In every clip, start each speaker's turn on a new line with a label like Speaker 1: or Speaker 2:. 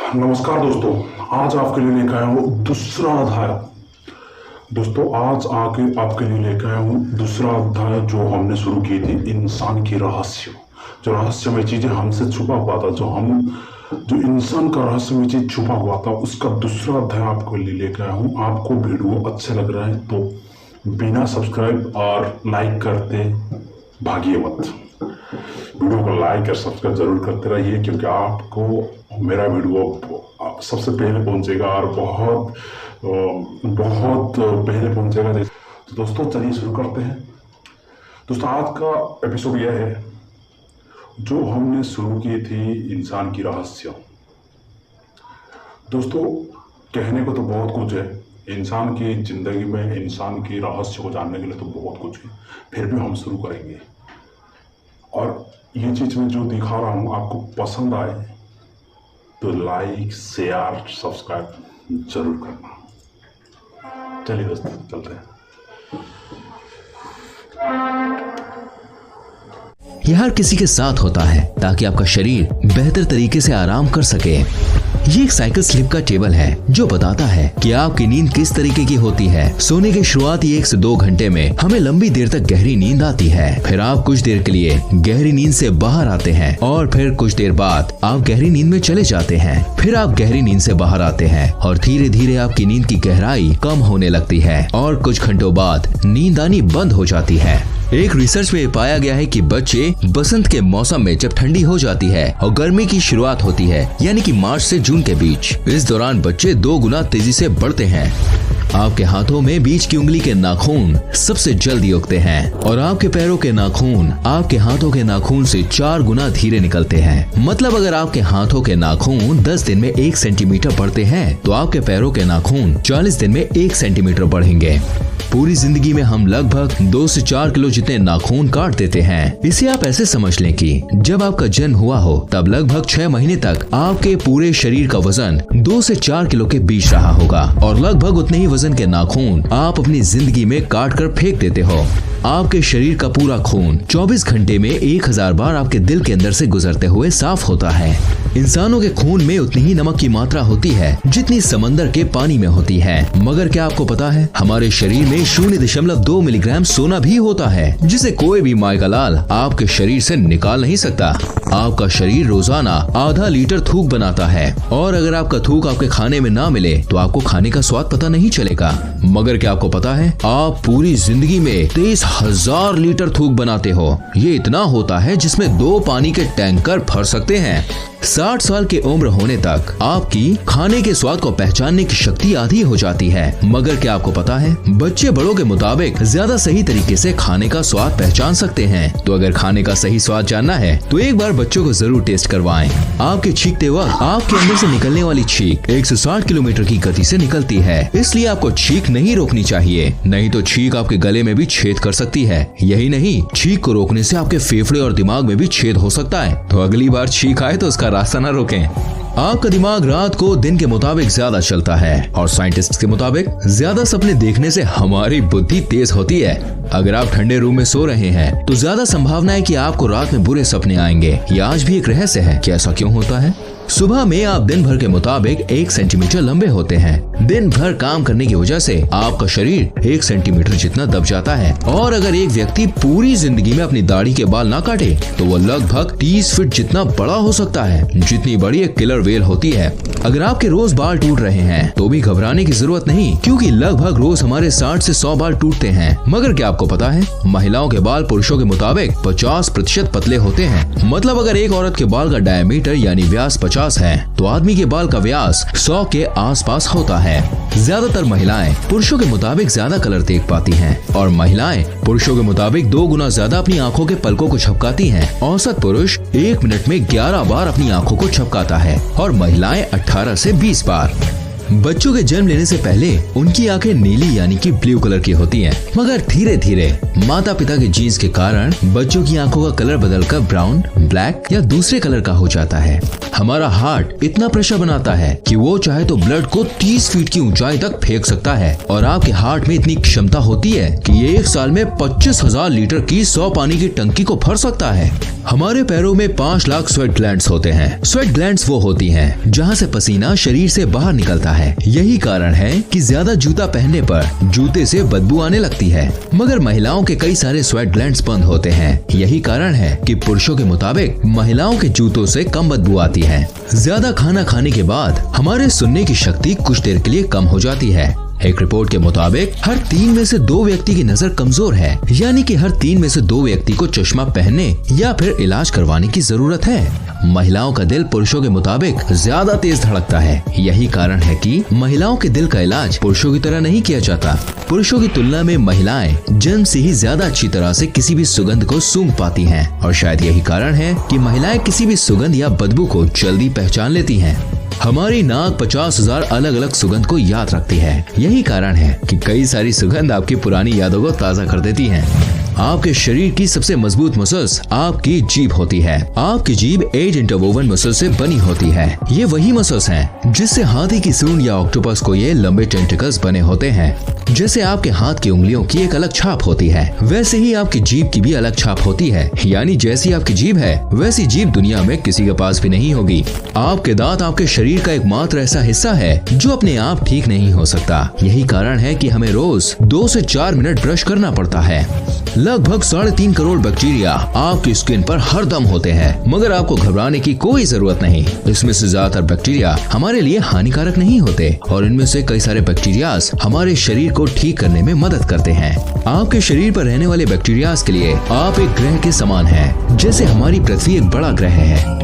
Speaker 1: नमस्कार दोस्तों, आज आपके लिए लेकर आया हूँ दूसरा अध्याय। दोस्तों आज आके आपके लिए लेकर आया हूँ दूसरा अध्याय जो हमने शुरू की थी, इंसान की रहस्य। जो रहस्यमय चीजें हमसे छुपा हुआ था, जो इंसान का रहस्यमय चीज छुपा हुआ था, उसका दूसरा अध्याय आपके लिए लेकर आया हूँ। आपको वीडियो अच्छे लग रहे हैं तो बिना सब्सक्राइब और लाइक करते भागिए मत। वीडियो को लाइक और सब्सक्राइब जरूर करते रहिए, क्योंकि आपको मेरा वीडियो सबसे पहले पहुंचेगा और बहुत पहले पहुंचेगा। तो दोस्तों चलिए शुरू करते हैं। दोस्तों आज का एपिसोड यह है जो हमने शुरू की थी, इंसान की रहस्य। दोस्तों कहने को तो बहुत कुछ है, इंसान की जिंदगी में इंसान की रहस्य को जानने के लिए तो बहुत कुछ है, फिर भी हम शुरू करेंगे। और ये चीज मैं जो दिखा रहा हूँ आपको पसंद आए तो लाइक शेयर सब्सक्राइब जरूर करना। चलिए दोस्तों चलते हैं।
Speaker 2: यह हर किसी के साथ होता है ताकि आपका शरीर बेहतर तरीके से आराम कर सके। ये एक साइकिल स्लिप का टेबल है जो बताता है कि आपकी नींद किस तरीके की होती है। सोने के शुरुआती 1 से 2 घंटे में हमें लंबी देर तक गहरी नींद आती है, फिर आप कुछ देर के लिए गहरी नींद से बाहर आते हैं और फिर कुछ देर बाद आप गहरी नींद में चले जाते हैं। फिर आप गहरी नींद से बाहर आते हैं और धीरे धीरे आपकी नींद की गहराई कम होने लगती है और कुछ घंटों बाद नींद आनी बंद हो जाती है। एक रिसर्च में पाया गया है कि बच्चे बसंत के मौसम में जब ठंडी हो जाती है और गर्मी की शुरुआत होती है, यानी कि मार्च से जून के बीच, इस दौरान बच्चे 2 गुना तेजी से बढ़ते हैं। आपके हाथों में बीच की उंगली के नाखून सबसे जल्दी उगते हैं और आपके पैरों के नाखून आपके हाथों के नाखून से 4 गुना धीरे निकलते हैं। मतलब अगर आपके हाथों के नाखून 10 दिन में 1 सेंटीमीटर बढ़ते हैं तो आपके पैरों के नाखून 40 दिन में 1 सेंटीमीटर बढ़ेंगे। पूरी जिंदगी में हम लगभग 2 से 4 किलो जितने नाखून काट देते हैं। इसे आप ऐसे समझ लें कि जब आपका जन्म हुआ हो तब लगभग 6 महीने तक आपके पूरे शरीर का वजन 2 से 4 किलो के बीच रहा होगा और लगभग उतने ही वजन के नाखून आप अपनी जिंदगी में काट कर फेंक देते हो। आपके शरीर का पूरा खून 24 घंटे में 1000 बार आपके दिल के अंदर से गुजरते हुए साफ होता है। इंसानों के खून में उतनी ही नमक की मात्रा होती है जितनी समंदर के पानी में होती है। मगर क्या आपको पता है हमारे शरीर में 0.2 मिलीग्राम सोना भी होता है, जिसे कोई भी माय का लाल आपके शरीर से निकाल नहीं सकता। आपका शरीर रोजाना आधा लीटर थूक बनाता है और अगर आपका थूक आपके खाने में ना मिले तो आपको खाने का स्वाद पता नहीं चलेगा। मगर क्या आपको पता है आप पूरी जिंदगी में 23,000 लीटर थूक बनाते हो। ये इतना होता है जिसमें 2 पानी के टैंकर भर सकते हैं। 60 साल की उम्र होने तक आपकी खाने के स्वाद को पहचानने की शक्ति आधी हो जाती है। मगर क्या आपको पता है बच्चे बड़ों के मुताबिक ज्यादा सही तरीके से खाने का स्वाद पहचान सकते हैं। तो अगर खाने का सही स्वाद जानना है तो एक बार बच्चों को जरूर टेस्ट करवाएं। आपके छींकते वक्त आपके अंदर से निकलने वाली छींक 160 किलोमीटर की गति से निकलती है, इसलिए आपको छींक नहीं रोकनी चाहिए, नहीं तो छींक आपके गले में भी छेद कर सकती है। यही नहीं, छींक को रोकने से आपके फेफड़े और दिमाग में भी छेद हो सकता है। तो अगली बार छींक आए तो उसका रास्ता न रोकें। आपका दिमाग रात को दिन के मुताबिक ज्यादा चलता है और साइंटिस्ट के मुताबिक ज्यादा सपने देखने से हमारी बुद्धि तेज होती है। अगर आप ठंडे रूम में सो रहे हैं तो ज्यादा संभावना है कि आपको रात में बुरे सपने आएंगे। यह आज भी एक रहस्य है कि ऐसा क्यों होता है। सुबह में आप दिन भर के मुताबिक 1 सेंटीमीटर लंबे होते हैं। दिन भर काम करने की वजह से आपका शरीर 1 सेंटीमीटर जितना दब जाता है और अगर एक व्यक्ति पूरी जिंदगी में अपनी दाढ़ी के बाल ना काटे तो वो लगभग 30 फीट जितना बड़ा हो सकता है, जितनी बड़ी एक किलर वेल होती है। अगर आपके रोज बाल टूट रहे हैं तो भी घबराने की जरूरत नहीं, क्योंकि लगभग रोज हमारे 60 से 100 बाल टूटते हैं। मगर क्या आपको पता है महिलाओं के बाल पुरुषों के मुताबिक 50% पतले होते हैं। मतलब अगर एक औरत के बाल का डायमीटर यानी व्यास 50 है तो आदमी के बाल का व्यास 100 के आसपास होता है। ज्यादातर महिलाएं पुरुषों के मुताबिक ज्यादा कलर देख पाती हैं और महिलाएं पुरुषों के मुताबिक 2 गुना ज्यादा अपनी आंखों के पलकों को झपकाती हैं। औसत पुरुष 1 मिनट में 11 बार अपनी आंखों को झपकाता है और महिलाएं 18 से 20 बार। बच्चों के जन्म लेने से पहले उनकी आंखें नीली यानी कि ब्लू कलर की होती हैं, मगर धीरे धीरे माता पिता के जीन्स के कारण बच्चों की आंखों का कलर बदलकर ब्राउन, ब्लैक या दूसरे कलर का हो जाता है। हमारा हार्ट इतना प्रेशर बनाता है कि वो चाहे तो ब्लड को 30 फीट की ऊंचाई तक फेंक सकता है और आपके हार्ट में इतनी क्षमता होती है कि ये एक साल में 25,000 लीटर की 100 पानी की टंकी को भर सकता है। हमारे पैरों में 5 लाख स्वेट ग्लैंड्स होते हैं। स्वेट ग्लैंड्स वो होती हैं जहाँ से पसीना शरीर से बाहर निकलता है। यही कारण है कि ज्यादा जूता पहनने पर जूते से बदबू आने लगती है, मगर महिलाओं के कई सारे स्वेट ग्लैंड्स बंद होते हैं। यही कारण है कि पुरुषों के मुताबिक महिलाओं के जूतों से कम बदबू आती है। ज्यादा खाना खाने के बाद हमारे सुनने की शक्ति कुछ देर के लिए कम हो जाती है। एक रिपोर्ट के मुताबिक हर 3 में से 2 व्यक्ति की नजर कमजोर है, यानी कि हर 3 में से 2 व्यक्ति को चश्मा पहनने या फिर इलाज करवाने की जरूरत है। महिलाओं का दिल पुरुषों के मुताबिक ज्यादा तेज धड़कता है। यही कारण है कि महिलाओं के दिल का इलाज पुरुषों की तरह नहीं किया जाता। पुरुषों की तुलना में महिलाएं जन्म से ही ज्यादा अच्छी तरह से किसी भी सुगंध को सूंघ पाती हैं और शायद यही कारण है कि महिलाएं किसी भी सुगंध या बदबू को जल्दी पहचान लेती हैं। हमारी नाक 50,000 अलग अलग सुगंध को याद रखती है। यही कारण है कि कई सारी सुगंध आपकी पुरानी यादों को ताज़ा कर देती हैं। आपके शरीर की सबसे मजबूत मसल्स आपकी जीभ होती है। आपकी जीभ 8 इंटरवोवन मसल से बनी होती है। ये वही मसल्स हैं जिससे हाथी की सूंड या ऑक्टोपस को ये लंबे टेंटिकल्स बने होते हैं। जैसे आपके हाथ की उंगलियों की एक अलग छाप होती है, वैसे ही आपकी जीभ की भी अलग छाप होती है। यानी जैसी आपकी जीभ है वैसी जीभ दुनिया में किसी के पास भी नहीं होगी। आपके दांत आपके शरीर का एकमात्र ऐसा हिस्सा है जो अपने आप ठीक नहीं हो सकता। यही कारण है कि हमें रोज 2 से 4 मिनट ब्रश करना पड़ता है। लगभग 3.5 करोड़ बैक्टीरिया आपकी स्किन पर हरदम होते हैं, मगर आपको घबराने की कोई जरूरत नहीं। इसमें से ज्यादातर बैक्टीरिया हमारे लिए हानिकारक नहीं होते और इनमें से कई सारे बैक्टीरिया हमारे शरीर को ठीक करने में मदद करते हैं। आपके शरीर पर रहने वाले बैक्टीरिया के लिए आप एक ग्रह के समान हैं। जैसे हमारी पृथ्वी एक बड़ा ग्रह है,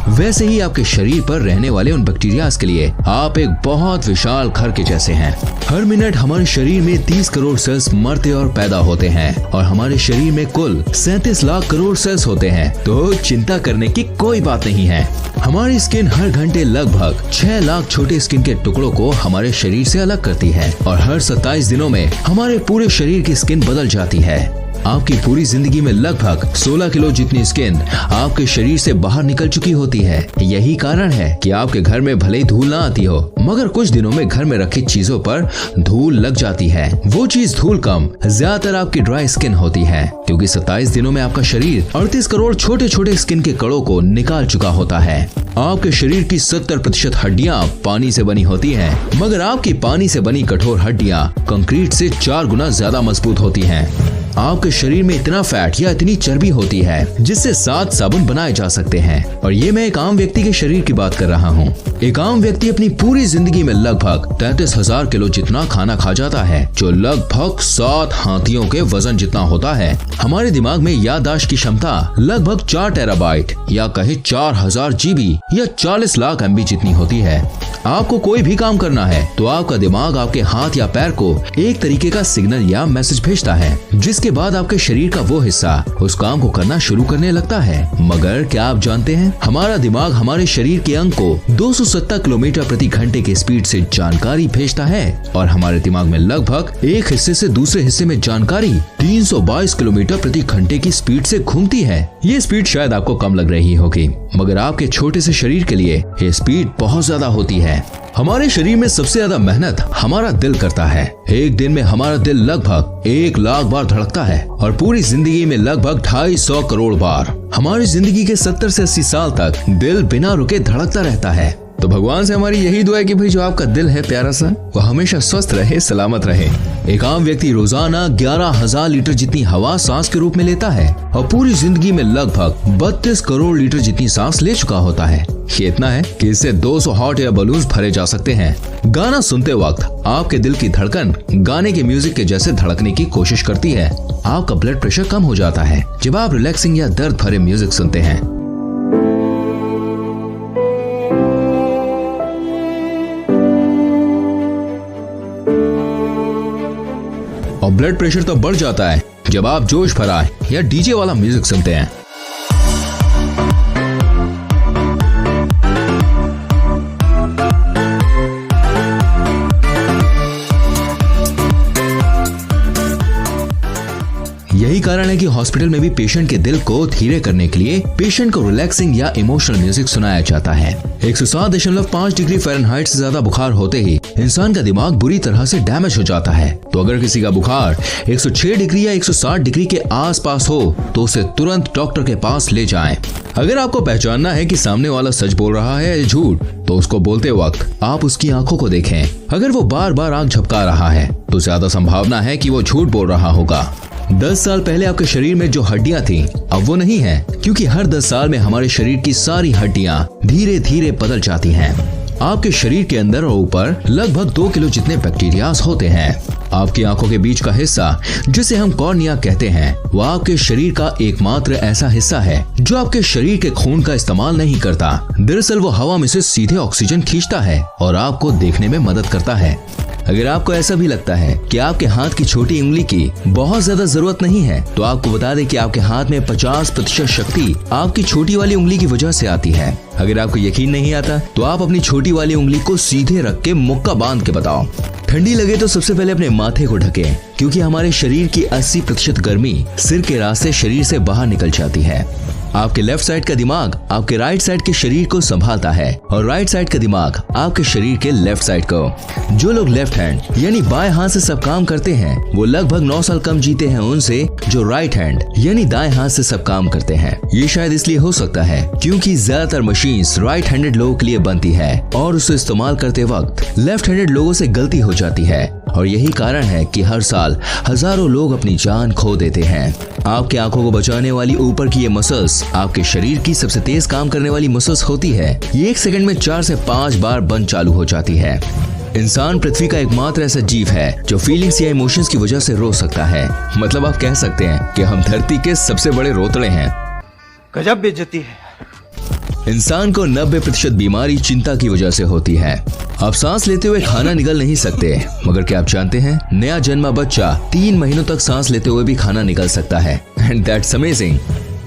Speaker 2: वैसे ही आपके शरीर पर रहने वाले उन बैक्टीरिया के लिए आप एक बहुत विशाल घर के जैसे हैं। हर मिनट हमारे शरीर में 30 करोड़ सेल्स मरते और पैदा होते हैं और हमारे शरीर में कुल 37 लाख करोड़ सेल्स होते हैं, तो चिंता करने की कोई बात नहीं है। हमारी स्किन हर घंटे लगभग 6 लाख छोटे स्किन के टुकड़ों को हमारे शरीर से अलग करती है और हर 27 दिनों में हमारे पूरे शरीर की स्किन बदल जाती है। आपकी पूरी जिंदगी में लगभग 16 किलो जितनी स्किन आपके शरीर से बाहर निकल चुकी होती है। यही कारण है कि आपके घर में भले ही धूल ना आती हो, मगर कुछ दिनों में घर में रखी चीजों पर धूल लग जाती है। वो चीज धूल कम ज्यादातर आपकी ड्राई स्किन होती है, क्योंकि 27 दिनों में आपका शरीर 38 करोड़ छोटे छोटे स्किन के कणों को निकाल चुका होता है। आपके शरीर की 70% हड्डियां पानी से बनी होती हैं, मगर आपकी पानी से बनी कठोर हड्डियां कंक्रीट से 4 गुना ज्यादा मजबूत होती हैं। आपके शरीर में इतना फैट या इतनी चर्बी होती है जिससे 7 साबुन बनाए जा सकते हैं, और ये मैं एक आम व्यक्ति के शरीर की बात कर रहा हूँ। एक आम व्यक्ति अपनी पूरी जिंदगी में लगभग 33,000 किलो जितना खाना खा जाता है, जो लगभग 7 हाथियों के वजन जितना होता है। हमारे दिमाग में याददाश्त की क्षमता लगभग 4 टेराबाइट या कहे 4000 GB या 40 लाख MB जितनी होती है। आपको कोई भी काम करना है तो आपका दिमाग आपके हाथ या पैर को एक तरीके का सिग्नल या मैसेज भेजता है, जिसके बाद आपके शरीर का वो हिस्सा उस काम को करना शुरू करने लगता है। मगर क्या आप जानते हैं, हमारा दिमाग हमारे शरीर के अंग को 270 किलोमीटर प्रति घंटे की स्पीड से जानकारी भेजता है, और हमारे दिमाग में लगभग एक हिस्से से दूसरे हिस्से में जानकारी 322 किलोमीटर प्रति घंटे की स्पीड से घूमती है। ये स्पीड शायद आपको कम लग रही होगी, मगर आपके छोटे से शरीर के लिए ये स्पीड बहुत ज्यादा होती है। हमारे शरीर में सबसे ज्यादा मेहनत हमारा दिल करता है। एक दिन में हमारा दिल लगभग 1 लाख बार धड़कता है और पूरी जिंदगी में लगभग 250 करोड़ बार। हमारी जिंदगी के 70 से 80 साल तक दिल बिना रुके धड़कता रहता है। तो भगवान से हमारी यही दुआ है कि भाई जो आपका दिल है प्यारा सा, वो हमेशा स्वस्थ रहे, सलामत रहे। एक आम व्यक्ति रोजाना 11,000 लीटर जितनी हवा सांस के रूप में लेता है और पूरी जिंदगी में लगभग 32 करोड़ लीटर जितनी सांस ले चुका होता है। ये इतना है कि इससे 200 हॉट एयर बलून्स भरे जा सकते हैं। गाना सुनते वक्त आपके दिल की धड़कन गाने के म्यूजिक के जैसे धड़कने की कोशिश करती है। आपका ब्लड प्रेशर कम हो जाता है जब आप रिलैक्सिंग या दर्द भरे म्यूजिक सुनते हैं। और ब्लड प्रेशर तो बढ़ जाता है जब आप जोश भरा या डीजे वाला म्यूजिक सुनते हैं। हालांकि हॉस्पिटल में भी पेशेंट के दिल को धीरे करने के लिए पेशेंट को रिलैक्सिंग या इमोशनल म्यूजिक सुनाया जाता है। 107.5 डिग्री फ़ारेनहाइट से ज्यादा बुखार होते ही इंसान का दिमाग बुरी तरह से डैमेज हो जाता है। तो अगर किसी का बुखार 106 डिग्री या 160 डिग्री के आसपास हो तो उसे तुरंत डॉक्टर के पास ले जाएं। अगर आपको पहचानना है कि सामने वाला सच बोल रहा है या झूठ, तो उसको बोलते वक्त आप उसकी आंखों को देखें। अगर वो बार बार आंख झपका रहा है तो ज्यादा संभावना है कि वो झूठ बोल रहा होगा। 10 साल पहले आपके शरीर में जो हड्डियां थी अब वो नहीं है, क्योंकि हर 10 साल में हमारे शरीर की सारी हड्डियां धीरे धीरे बदल जाती हैं। आपके शरीर के अंदर और ऊपर लगभग 2 किलो जितने बैक्टीरियाज होते हैं। आपकी आंखों के बीच का हिस्सा, जिसे हम कॉर्निया कहते हैं, वह आपके शरीर का एकमात्र ऐसा हिस्सा है जो आपके शरीर के खून का इस्तेमाल नहीं करता। दरअसल वो हवा में से सीधे ऑक्सीजन खींचता है और आपको देखने में मदद करता है। अगर आपको ऐसा भी लगता है कि आपके हाथ की छोटी उंगली की बहुत ज्यादा जरूरत नहीं है, तो आपको बता दें कि आपके हाथ में 50% शक्ति आपकी छोटी वाली उंगली की वजह से आती है। अगर आपको यकीन नहीं आता तो आप अपनी छोटी वाली उंगली को सीधे रख के मुक्का बांध के बताओ। ठंडी लगे तो सबसे पहले अपने माथे को ढकें, क्योंकि हमारे शरीर की 80% गर्मी सिर के रास्ते शरीर से बाहर निकल जाती है। आपके लेफ्ट साइड का दिमाग आपके राइट साइड के शरीर को संभालता है और राइट साइड का दिमाग आपके शरीर के लेफ्ट साइड को। जो लोग लेफ्ट हैंड यानी बाएं हाथ से सब काम करते हैं वो लगभग 9 साल कम जीते हैं उनसे जो राइट हैंड यानी दाएं हाथ से सब काम करते हैं। ये शायद इसलिए हो सकता है क्योंकि ज्यादातर मशीन्स राइट हैंडेड लोगों के लिए बनती है और उसे इस्तेमाल करते वक्त लेफ्ट हैंडेड लोगों से गलती हो जाती है, और यही कारण है कि हर साल हजारों लोग अपनी जान खो देते हैं। आपकी आंखों को बचाने वाली ऊपर की ये मसल्स आपके शरीर की सबसे तेज काम करने वाली मसल्स होती है। ये 1 सेकंड में 4 से 5 बार बंद चालू हो जाती है। इंसान पृथ्वी का एकमात्र ऐसा जीव है जो फीलिंग्स या इमोशंस की वजह से रो सकता है। मतलब आप कह सकते हैं कि हम धरती के सबसे बड़े रोतड़े हैं।
Speaker 3: गजब बेइज्जती है।
Speaker 2: इंसान को 90% बीमारी चिंता की वजह से होती है। आप सांस लेते हुए खाना निगल नहीं सकते, मगर क्या आप जानते हैं नया जन्मा बच्चा 3 महीनों तक सांस लेते हुए भी खाना निगल सकता है। And that's amazing.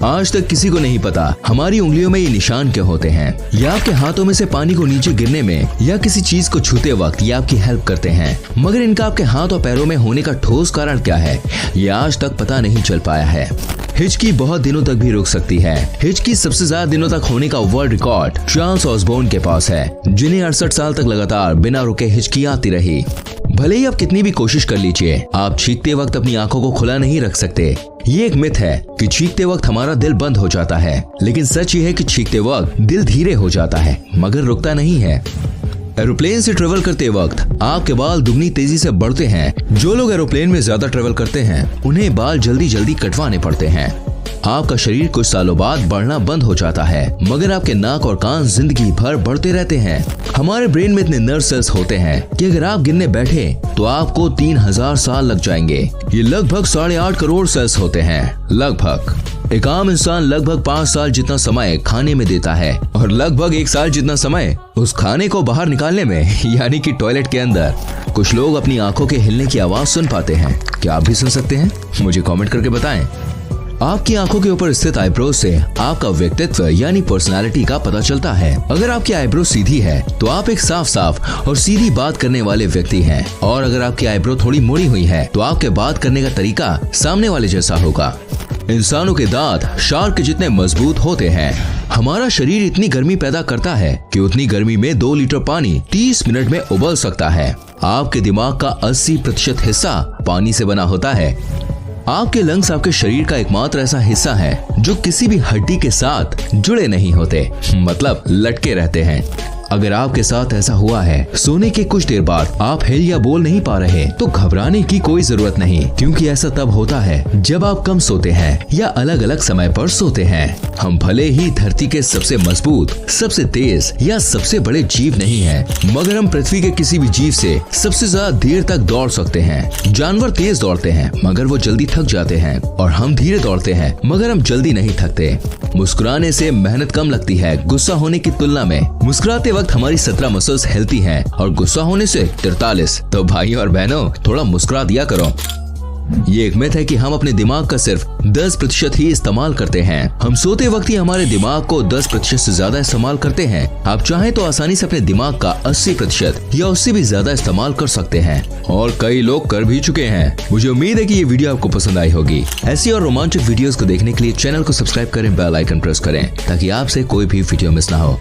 Speaker 2: आज तक किसी को नहीं पता हमारी उंगलियों में ये निशान क्या होते हैं। या आपके हाथों में से पानी को नीचे गिरने में या किसी चीज को छूते वक्त ये आपकी हेल्प करते हैं, मगर इनका आपके हाथ और पैरों में होने का ठोस कारण क्या है ये आज तक पता नहीं चल पाया है। हिचकी बहुत दिनों तक भी रुक सकती है। हिचकी सबसे ज्यादा दिनों तक होने का वर्ल्ड रिकॉर्ड चार्ल्स ऑसबोर्न के पास है, जिन्हें 68 साल तक लगातार बिना रुके हिचकी आती रही। भले ही आप कितनी भी कोशिश कर लीजिए, आप चीखते वक्त अपनी आंखों को खुला नहीं रख सकते। ये एक मिथ है कि चीखते वक्त हमारा दिल बंद हो जाता है, लेकिन सच ये है कि चीखते वक्त दिल धीरे हो जाता है मगर रुकता नहीं है। एरोप्लेन से ट्रेवल करते वक्त आपके बाल दुगनी तेजी से बढ़ते हैं। जो लोग एरोप्लेन में ज्यादा ट्रेवल करते हैं उन्हें बाल जल्दी जल्दी कटवाने पड़ते हैं। आपका शरीर कुछ सालों बाद बढ़ना बंद हो जाता है, मगर आपके नाक और कान जिंदगी भर बढ़ते रहते हैं। हमारे ब्रेन में इतने नर्व सेल्स होते हैं कि अगर आप गिनने बैठे तो आपको 3000 साल लग जाएंगे। ये लगभग 8.5 करोड़ सेल्स होते हैं। लगभग एक आम इंसान लगभग 5 साल जितना समय खाने में देता है और लगभग 1 साल जितना समय उस खाने को बाहर निकालने में, यानी कि टॉयलेट के अंदर। कुछ लोग अपनी आंखों के हिलने की आवाज सुन पाते हैं। क्या आप भी सुन सकते हैं? मुझे कमेंट करके बताएं। आपकी आंखों के ऊपर स्थित आईब्रो से आपका व्यक्तित्व यानी पर्सनालिटी का पता चलता है। अगर आपकी आईब्रो सीधी है तो आप एक साफ साफ और सीधी बात करने वाले व्यक्ति हैं, और अगर आपकी आईब्रो थोड़ी मुड़ी हुई है तो आपके बात करने का तरीका सामने वाले जैसा होगा। इंसानों के दांत शार्क के जितने मजबूत होते हैं। हमारा शरीर इतनी गर्मी पैदा करता है कि उतनी गर्मी में 2 लीटर पानी 30 मिनट में उबल सकता है। आपके दिमाग का 80% हिस्सा पानी से बना होता है। आपके लंग्स आपके शरीर का एकमात्र ऐसा हिस्सा है जो किसी भी हड्डी के साथ जुड़े नहीं होते, मतलब लटके रहते हैं। अगर आपके साथ ऐसा हुआ है, सोने के कुछ देर बाद आप हिल या बोल नहीं पा रहे, तो घबराने की कोई जरूरत नहीं, क्योंकि ऐसा तब होता है जब आप कम सोते हैं या अलग अलग समय पर सोते हैं। हम भले ही धरती के सबसे मजबूत, सबसे तेज या सबसे बड़े जीव नहीं हैं, मगर हम पृथ्वी के किसी भी जीव से सबसे ज्यादा देर तक दौड़ सकते हैं। जानवर तेज दौड़ते हैं मगर वो जल्दी थक जाते हैं, और हम धीरे दौड़ते हैं मगर हम जल्दी नहीं थकते। मुस्कुराने से मेहनत कम लगती है गुस्सा होने की तुलना में। मुस्कुराते वक्त हमारी 17 मसल्स हिलती हैं और गुस्सा होने से 43। तो भाइयों और बहनों, थोड़ा मुस्कुरा दिया करो। ये एक मिथ है कि हम अपने दिमाग का सिर्फ 10% ही इस्तेमाल करते हैं। हम सोते वक्त ही हमारे दिमाग को 10% से ज्यादा इस्तेमाल करते हैं। आप चाहें तो आसानी से अपने दिमाग का 80% या उससे भी ज्यादा इस्तेमाल कर सकते हैं, और कई लोग कर भी चुके हैं। मुझे उम्मीद है कि ये वीडियो आपको पसंद आई होगी। ऐसी और रोमांचक वीडियोस को देखने के लिए चैनल को सब्सक्राइब करें, बेल आइकन प्रेस करें ताकि आपसे कोई भी वीडियो मिस ना हो।